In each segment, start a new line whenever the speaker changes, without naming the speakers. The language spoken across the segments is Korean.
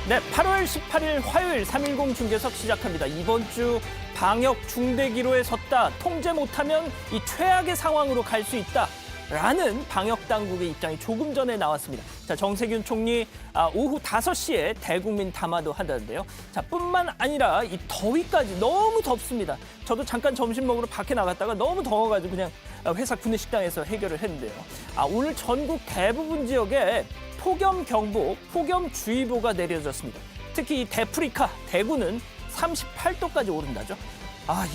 네, 8월 18일 화요일 310 중계석 시작합니다. 이번 주 방역 중대기로에 섰다. 통제 못하면 이 최악의 상황으로 갈 수 있다. 라는 방역 당국의 입장이 조금 전에 나왔습니다. 자, 정세균 총리 오후 5시에 대국민 담화도 한다는데요. 자, 뿐만 아니라 이 더위까지 너무 덥습니다. 저도 잠깐 점심 먹으러 밖에 나갔다가 너무 더워가지고 그냥 회사 구내식당에서 해결을 했는데요. 오늘 전국 대부분 지역에 폭염경보, 폭염주의보가 내려졌습니다. 특히 이 데프리카, 대구는 38도까지 오른다죠.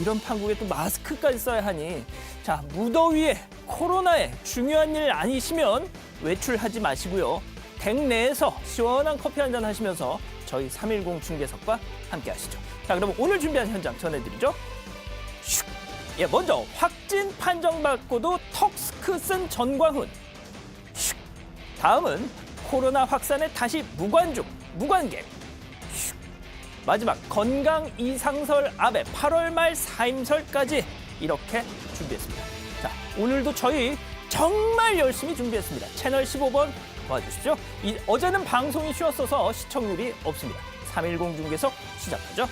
이런 판국에 또 마스크까지 써야 하니 자, 무더위에 코로나에 중요한 일 아니시면 외출하지 마시고요. 댁 내에서 시원한 커피 한잔 하시면서 저희 310 중계석과 함께 하시죠. 자, 그럼 오늘 준비한 현장 전해드리죠. 슉! 예, 먼저 확진 판정받고도 턱스크 쓴 전광훈. 슉! 다음은 코로나 확산에 다시 무관중, 무관객. 슉! 마지막 건강 이상설 아베 8월 말 사임설까지 이렇게 준비했습니다. 자, 오늘도 저희 정말 열심히 준비했습니다. 채널 15번 도와주십시오. 어제는 방송이 쉬었어서 시청률이 없습니다. 310 중계석 시작하죠.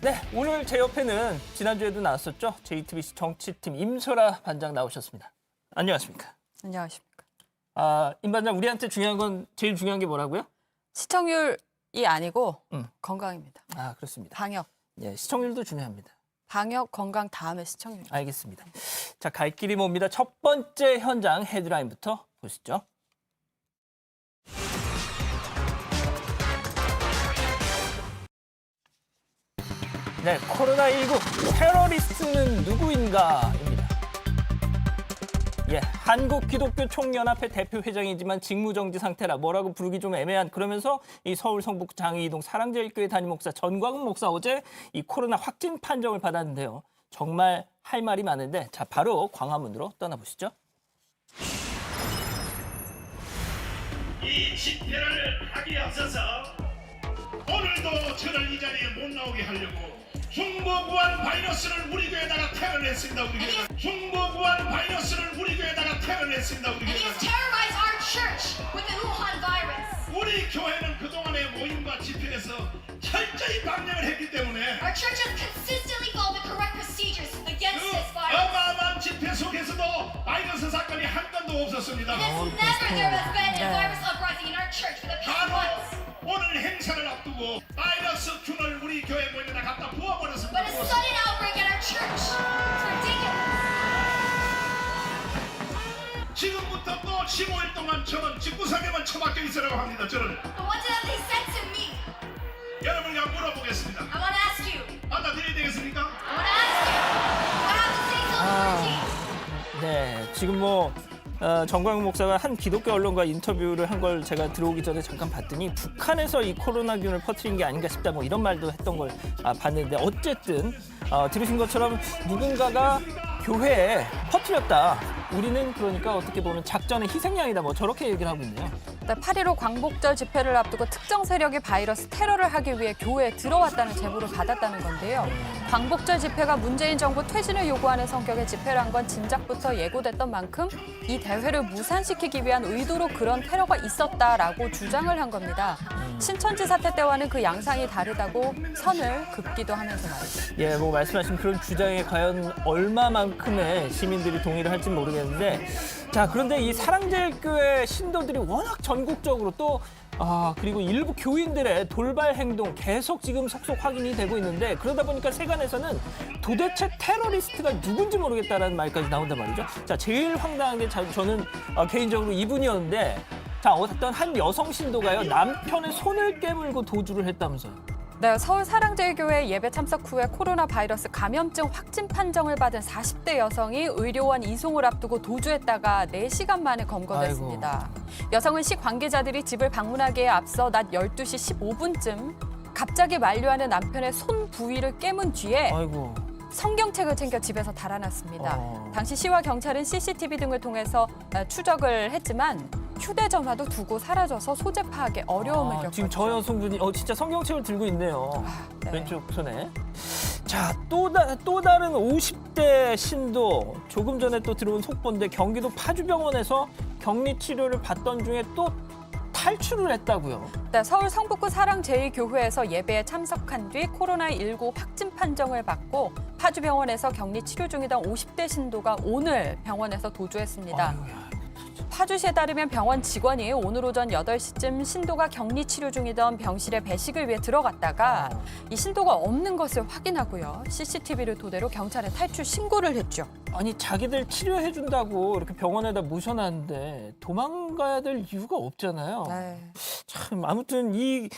네, 오늘 제 옆에는 지난주에도 나왔었죠. JTBC 정치팀 임설아 반장 나오셨습니다. 안녕하십니까?
안녕하십니까?
임 반장, 우리한테 중요한 건 제일 중요한 게 뭐라고요?
시청률이 아니고 건강입니다.
그렇습니다.
방역.
예, 시청률도 중요합니다.
방역, 건강 다음에 시청률.
알겠습니다. 자, 갈 길이 멉니다. 첫 번째 현장 헤드라인부터 보시죠. 네, 코로나19 테러리스트는 누구인가입니다. 예, 한국기독교총연합회 대표회장이지만 직무정지 상태라 뭐라고 부르기 좀 애매한, 그러면서 이 서울 성북 장이동 사랑제일교회 담임 목사 전광훈 목사 어제 이 코로나 확진 판정을 받았는데요. 정말 할 말이 많은데, 자, 바로 광화문으로 떠나보시죠.
이 집회를 하기에 앞서서 오늘도 저를 이 자리에 못 나오게 하려고 흉보구한 바이러스를 우리 교회에다가 테러냈습니다. 우리 교회가 흉보구한 바이러스를 우리 교회에다가 테러냈습니다. 우리
And he
교회가
has terrorized our church with the Wuhan virus.
우리 교회는 그동안의 모임과 집회에서 철저히 방역을 했기 때문에
Our church has consistently followed the correct procedures against
그
this virus.
어마어마한 집회 속에서도 바이러스 사건이 한 건도 없었습니다.
And it's never there has been a virus uprising in our church for the past
바로
months.
오늘 행사를 앞두고 바이러스 균을 우리 교회 모임에다 갖다 부어버렸습니다.
But a sudden outbreak at our church. It's ridiculous.
지금부터 또 15일 동안 저는 직구상에만 처박혀 있으라고 합니다. 저는
But what did they said to me?
여러분과 물어보겠습니다.
I want to ask you.
받아들여야 되겠습니까?
I want to ask you. Do I have to stay self-quarantine?
네, 지금 정광훈 목사가 한 기독교 언론과 인터뷰를 한 걸 제가 들어오기 전에 잠깐 봤더니 북한에서 이 코로나균을 퍼뜨린 게 아닌가 싶다, 뭐 이런 말도 했던 걸 봤는데, 어쨌든 들으신 것처럼 누군가가 교회에 퍼뜨렸다. 우리는 그러니까 어떻게 보면 작전의 희생양이다, 뭐 저렇게 얘기를 하고 있네요.
8.15 광복절 집회를 앞두고 특정 세력이 바이러스 테러를 하기 위해 교회에 들어왔다는 제보를 받았다는 건데요. 광복절 집회가 문재인 정부 퇴진을 요구하는 성격의 집회란 건 진작부터 예고됐던 만큼 이 대회를 무산시키기 위한 의도로 그런 테러가 있었다라고 주장을 한 겁니다. 신천지 사태 때와는 그 양상이 다르다고 선을 긋기도 하면서 말이죠.
예, 뭐 말씀하신 그런 주장에 과연 얼마만큼의 시민들이 동의를 할지 모르겠는데, 자, 그런데 이 사랑제일교회 신도들이 워낙 전국적으로 또 그리고 일부 교인들의 돌발 행동 계속 지금 속속 확인이 되고 있는데, 그러다 보니까 세간에서는 도대체 테러리스트가 누군지 모르겠다라는 말까지 나온단 말이죠. 자, 제일 황당한 게 저는 개인적으로 이분이었는데, 자, 어떤 한 여성 신도가요, 남편의 손을 깨물고 도주를 했다면서요.
네, 서울 사랑제일교회 예배 참석 후에 코로나 바이러스 감염증 확진 판정을 받은 40대 여성이 의료원 이송을 앞두고 도주했다가 4시간 만에 검거됐습니다. 여성은 시 관계자들이 집을 방문하기에 앞서 낮 12시 15분쯤 갑자기 만류하는 남편의 손 부위를 깨문 뒤에 성경책을 챙겨 집에서 달아났습니다. 당시 시와 경찰은 CCTV 등을 통해서 추적을 했지만 휴대전화도 두고 사라져서 소재 파악에 어려움을 겪었죠.
지금 저 여성분이 진짜 성경책을 들고 있네요.
네.
왼쪽 손에. 자, 또 다른 50대 신도 조금 전에 또 들어온 속보인데 경기도 파주병원에서 격리 치료를 받던 중에 또 탈출을 했다고요.
네, 서울 성북구 사랑제일교회에서 예배에 참석한 뒤 코로나19 확진 판정을 받고 파주병원에서 격리 치료 중이던 50대 신도가 오늘 병원에서 도주했습니다.
아유야.
파주시에 따르면 병원 직원이 오늘 오전 8시쯤 신도가 격리 치료 중이던 병실에 배식을 위해 들어갔다가 이 신도가 없는 것을 확인하고요. CCTV를 토대로 경찰에 탈출 신고를 했죠.
아니 자기들 치료해준다고 이렇게 병원에다 모셔놨는데 도망가야 될 이유가 없잖아요.
네.
참 아무튼 이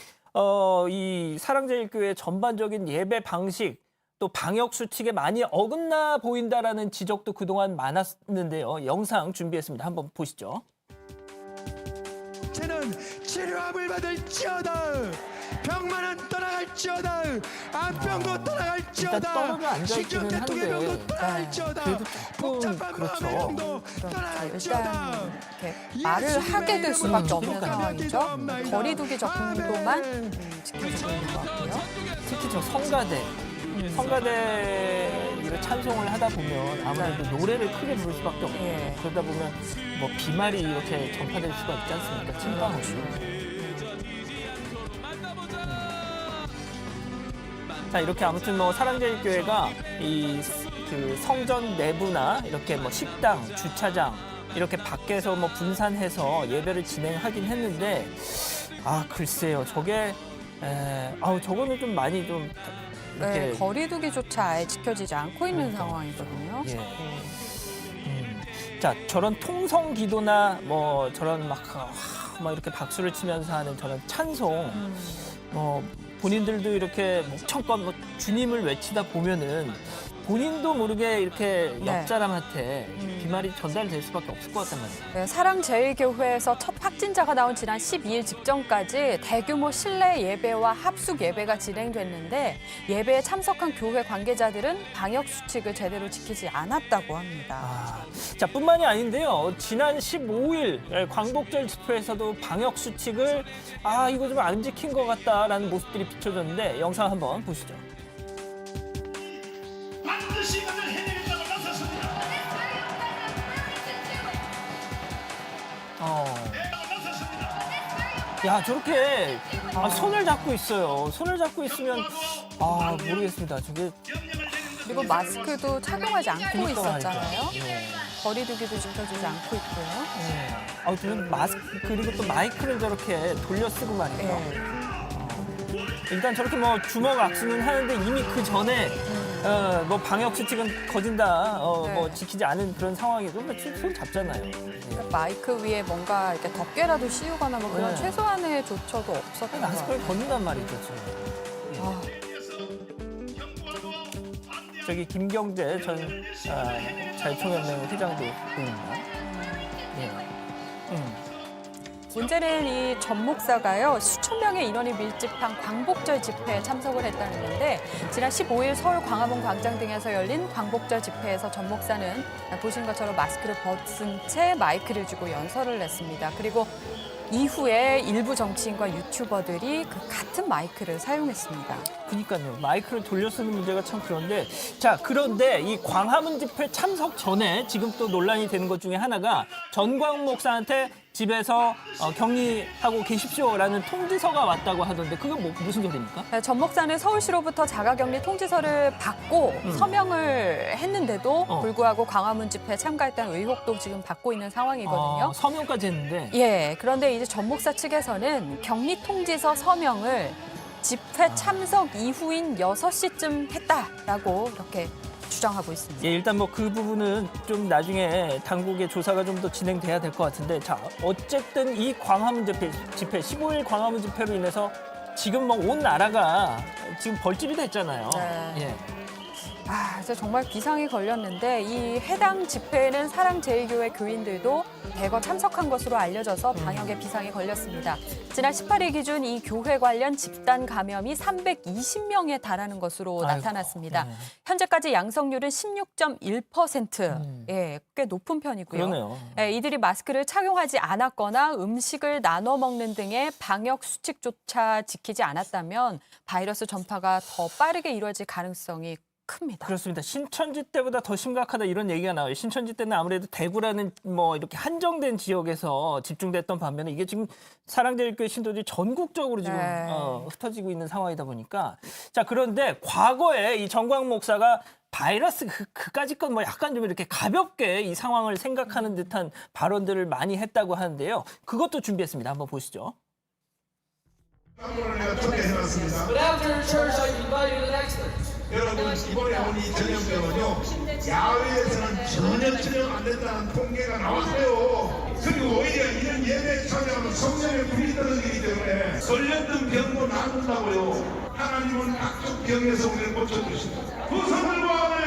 사랑제일교회 전반적인 예배 방식 또 방역 수칙에 많이 어긋나 보인다라는 지적도 그동안 많았는데요. 영상 준비했습니다. 한번 보시죠.
쟤는 치료함을 받을지어다. 병만은 떠나갈지어다. 암병도
일단
떠나갈지어다.
떨어져 앉아있기는
식중대통령도
한데
떠나갈지어다.
그래도 조금
복잡한
그렇죠.
마병도
일단
떠나갈지어다.
이렇게 말을 하게 될 수밖에 없는
그러니까요.
상황이죠. 거리두기 정도만 지켜주고 있는 것 같고요.
특히 저 성가대 찬송을 하다 보면 아무래도 노래를 크게 부를 수밖에 없고
예.
그러다 보면 뭐 비말이 이렇게 전파될 수가 있지 않습니까? 침방 없이. 자 이렇게 아무튼 뭐 사랑제일교회가 그 성전 내부나 이렇게 뭐 식당, 주차장 이렇게 밖에서 뭐 분산해서 예배를 진행하긴 했는데 아 글쎄요 저게 저거는 좀 많이 좀 이렇게
네, 거리두기조차 아예 지켜지지 않고 있는 상황이거든요.
예. 자 저런 통성 기도나 뭐 저런 막 이렇게 박수를 치면서 하는 저런 찬송 뭐 본인들도 이렇게 목청껏 뭐 주님을 외치다 보면은 본인도 모르게 이렇게
네.
옆 사람한테 비말이 전달될 수밖에 없을 것 같단 말이에요.
네, 사랑제일교회에서 첫 확진자가 나온 지난 12일 직전까지 대규모 실내 예배와 합숙 예배가 진행됐는데 예배에 참석한 교회 관계자들은 방역 수칙을 제대로 지키지 않았다고 합니다.
자, 뿐만이 아닌데요. 지난 15일 광복절 집회에서도 방역 수칙을 이거 좀 안 지킨 것 같다라는 모습들이 비춰졌는데 영상 한번 보시죠.
반드시 이것을 해내겠다고 나섰습니다. 나섰습니다.
야, 저렇게 손을 잡고 있어요. 손을 잡고 있으면 모르겠습니다. 저게
그리고 마스크도 착용하지 않고
그러니까
있었잖아요.
말이죠. 예.
거리두기도 지켜지지 않고 있고요.
저는 마스크 그리고 또 마이크를 저렇게 돌려 쓰고 말이죠.
예.
일단 저렇게 뭐 주먹 악수는 하는데 이미 그 전에 뭐 방역 수칙은 거진다, 뭐 지키지 않은 그런 상황이고 손 잡잖아요. 예.
마이크 위에 뭔가 이렇게 덮개라도 씌우거나 뭐 그런
네.
최소한의 조처도 없었던 것
마스크를
같아요.
걷는단 말이죠, 지금.
아,
저기 김경재 전 자유총연맹 회장도 보입니다. 예.
문제는 이 전 목사가요 수천 명의 인원이 밀집한 광복절 집회에 참석을 했다는 건데 지난 15일 서울 광화문 광장 등에서 열린 광복절 집회에서 전 목사는 보신 것처럼 마스크를 벗은 채 마이크를 쥐고 연설을 했습니다. 그리고 이후에 일부 정치인과 유튜버들이 그 같은 마이크를 사용했습니다.
그러니까요. 마이크를 돌려 쓰는 문제가 참 그런데 그런데 이 광화문 집회 참석 전에 지금 또 논란이 되는 것 중에 하나가 전광 목사한테 집에서 격리하고 계십시오라는 통지서가 왔다고 하던데 그건 무슨 소리입니까?
네, 전 목사는 서울시로부터 자가격리 통지서를 받고 서명을 했는데도 불구하고 광화문 집회에 참가했다는 의혹도 지금 받고 있는 상황이거든요.
서명까지 했는데
예, 그런데 이제 전 목사 측에서는 격리 통지서 서명을 집회 참석 이후인 6시쯤 했다라고 이렇게 주장하고 있습니다.
예, 일단 뭐 그 부분은 좀 나중에 당국의 조사가 좀 더 진행돼야 될 것 같은데 어쨌든 이 광화문 집회 15일 광화문 집회로 인해서 지금 뭐 온 나라가 지금 벌집이 됐잖아요.
네.
예.
그래서 정말 비상이 걸렸는데 이 해당 집회에는 사랑제일교회 교인들도 대거 참석한 것으로 알려져서 방역에 비상이 걸렸습니다. 지난 18일 기준 이 교회 관련 집단 감염이 320명에 달하는 것으로 나타났습니다.
네.
현재까지 양성률은 16.1%, 꽤 높은 편이고요.
그러네요.
이들이 마스크를 착용하지 않았거나 음식을 나눠 먹는 등의 방역 수칙조차 지키지 않았다면 바이러스 전파가 더 빠르게 이루어질 가능성이 큽니다.
그렇습니다. 신천지 때보다 더 심각하다 이런 얘기가 나와요. 신천지 때는 아무래도 대구라는 뭐 이렇게 한정된 지역에서 집중됐던 반면에 이게 지금 사랑제일교회 신도들이 전국적으로 지금
네.
흩어지고 있는 상황이다 보니까 자 그런데 과거에 이 정광훈 목사가 바이러스 그까짓 건 뭐 약간 좀 이렇게 가볍게 이 상황을 생각하는 듯한 발언들을 많이 했다고 하는데요. 그것도 준비했습니다. 한번 보시죠.
오늘 내가 초대해놨습니다. 여러분 이번에 온 이 전염병은요 야외에서는 전혀 촬영 안 된다는 통계가 나왔어요. 그리고 오히려 이런 예배 참여하면 성령의 불이 드는 일이기 때문에 걸렸던 병도 나눈다고요. 하나님은 각종 병에서 우리를 고쳐주신다. 그 선을 보아내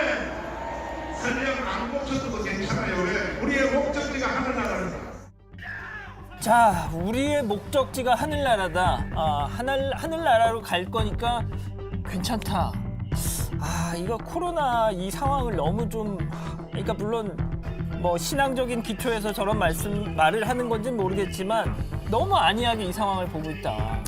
설령 안 고쳐도 괜찮아요. 왜? 우리의 목적지가 하늘나라입니다.
자, 우리의 목적지가 하늘나라다. 하늘나라로 갈 거니까 괜찮다. 이거 코로나 이 상황을 너무 좀, 그러니까 물론 뭐 신앙적인 기초에서 저런 말을 하는 건지는 모르겠지만 너무 안이하게 이 상황을 보고 있다.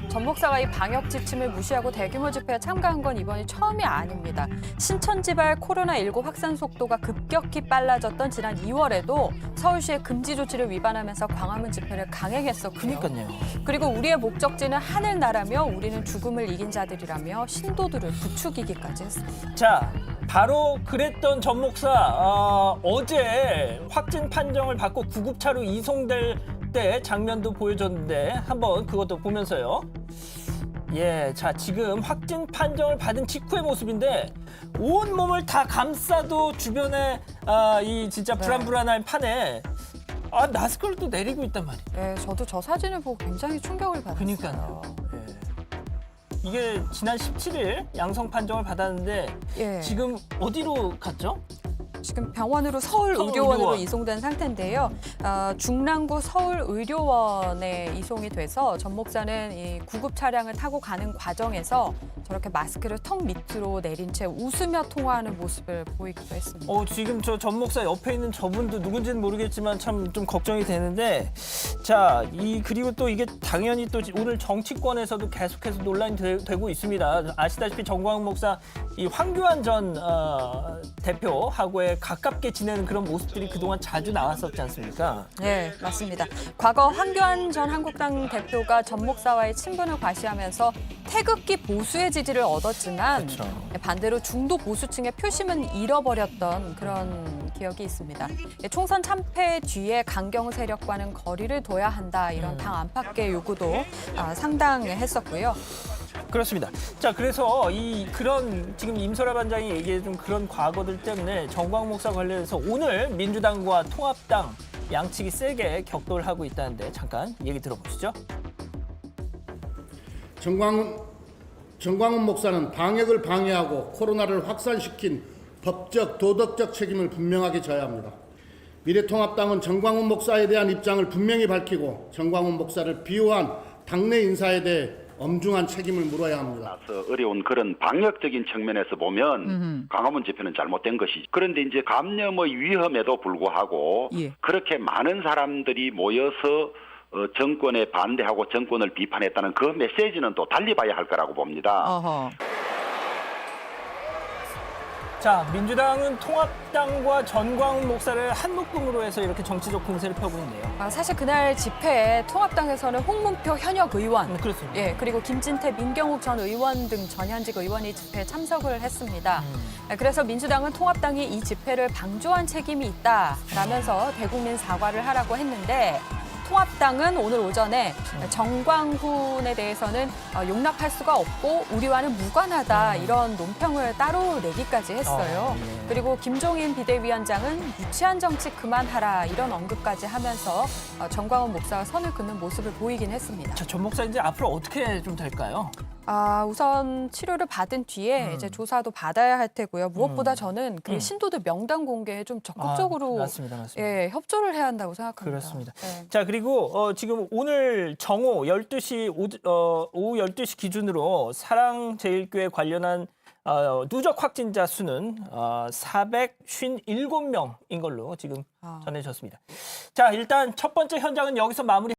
전 목사가 이 방역 지침을 무시하고 대규모 집회에 참가한 건 이번이 처음이 아닙니다. 신천지발 코로나19 확산 속도가 급격히 빨라졌던 지난 2월에도 서울시의 금지 조치를 위반하면서 광화문 집회를 강행했었고요.
그러니까요.
그리고 우리의 목적지는 하늘나라며 우리는 죽음을 이긴 자들이라며 신도들을 부추기기까지 했습니다.
자, 바로 그랬던 전 목사 어제 확진 판정을 받고 구급차로 이송될 때 장면도 보여줬는데 한번 그것도 보면서요. 자 지금 확진 판정을 받은 직후의 모습인데 온 몸을 다 감싸도 주변에 이 진짜 불안불안한 판에 마스크를 또 내리고 있단 말이에요.
네, 저도 저 사진을 보고 굉장히 충격을 받았어요.
그러니까요. 이게 지난 17일 양성 판정을 받았는데
예.
지금 어디로 갔죠?
지금 병원으로 서울의료원으로
서울의료원.
이송된 상태인데요. 중랑구 서울의료원에 이송이 돼서 전 목사는 이 구급 차량을 타고 가는 과정에서 저렇게 마스크를 턱 밑으로 내린 채 웃으며 통화하는 모습을 보이기도 했습니다.
지금 저 전 목사 옆에 있는 저분도 누군지는 모르겠지만 참 좀 걱정이 되는데 자, 그리고 또 이게 당연히 또 오늘 정치권에서도 계속해서 논란이 되고 있습니다. 아시다시피 정광훈 목사 이 황교안 전 대표하고의 가깝게 지내는 그런 모습들이 그동안 자주 나왔었지 않습니까?
네, 맞습니다. 과거 황교안 전 한국당 대표가 전 목사와의 친분을 과시하면서 태극기 보수의 지지를 얻었지만
그렇죠.
반대로 중도 보수층의 표심은 잃어버렸던 그런 기억이 있습니다. 총선 참패 뒤에 강경 세력과는 거리를 둬야 한다 이런 당 안팎의 요구도 상당했었고요.
그렇습니다. 자, 그래서 그런 지금 임설아 반장이 얘기해준 그런 과거들 때문에 정광훈 목사 관련해서 오늘 민주당과 통합당 양측이 세게 격돌을 하고 있다는데 잠깐 얘기 들어보시죠.
정광훈 목사는 방역을 방해하고 코로나를 확산시킨 법적, 도덕적 책임을 분명하게 져야 합니다. 미래통합당은 정광훈 목사에 대한 입장을 분명히 밝히고 정광훈 목사를 비호한 당내 인사에 대해 엄중한 책임을 물어야 합니다.
어려운 그런 방역적인 측면에서 보면 광화문 집회는 잘못된 것이죠. 그런데 이제 감염의 위험에도 불구하고 그렇게 많은 사람들이 모여서 정권에 반대하고 정권을 비판했다는 그 메시지는 또 달리 봐야 할 거라고 봅니다.
자, 민주당은 통합당과 전광훈 목사를 한 묶음으로 해서 이렇게 정치적 공세를 펴고 있네요.
사실 그날 집회에 통합당에서는 홍문표 현역 의원,
그렇습니다.
그리고 김진태, 민경욱 전 의원 등 전현직 의원이 집회에 참석을 했습니다. 그래서 민주당은 통합당이 이 집회를 방조한 책임이 있다라면서 대국민 사과를 하라고 했는데 통합당은 오늘 오전에 정광훈에 대해서는 용납할 수가 없고 우리와는 무관하다 이런 논평을 따로 내기까지 했어요. 그리고 김종인 비대위원장은 유치한 정치 그만하라 이런 언급까지 하면서 정광훈 목사가 선을 긋는 모습을 보이긴 했습니다.
자, 전 목사 이제 앞으로 어떻게 좀 될까요?
우선 치료를 받은 뒤에 이제 조사도 받아야 할 테고요. 무엇보다 저는 그 신도들 명단 공개에 좀 적극적으로
맞습니다.
예, 협조를 해야 한다고 생각합니다.
그렇습니다.
네.
자, 그리고 지금 오늘 정오 12시 오후 12시 기준으로 사랑제일교회 관련한 누적 확진자 수는 457명인 걸로 지금 전해졌습니다. 자, 일단 첫 번째 현장은 여기서 마무리.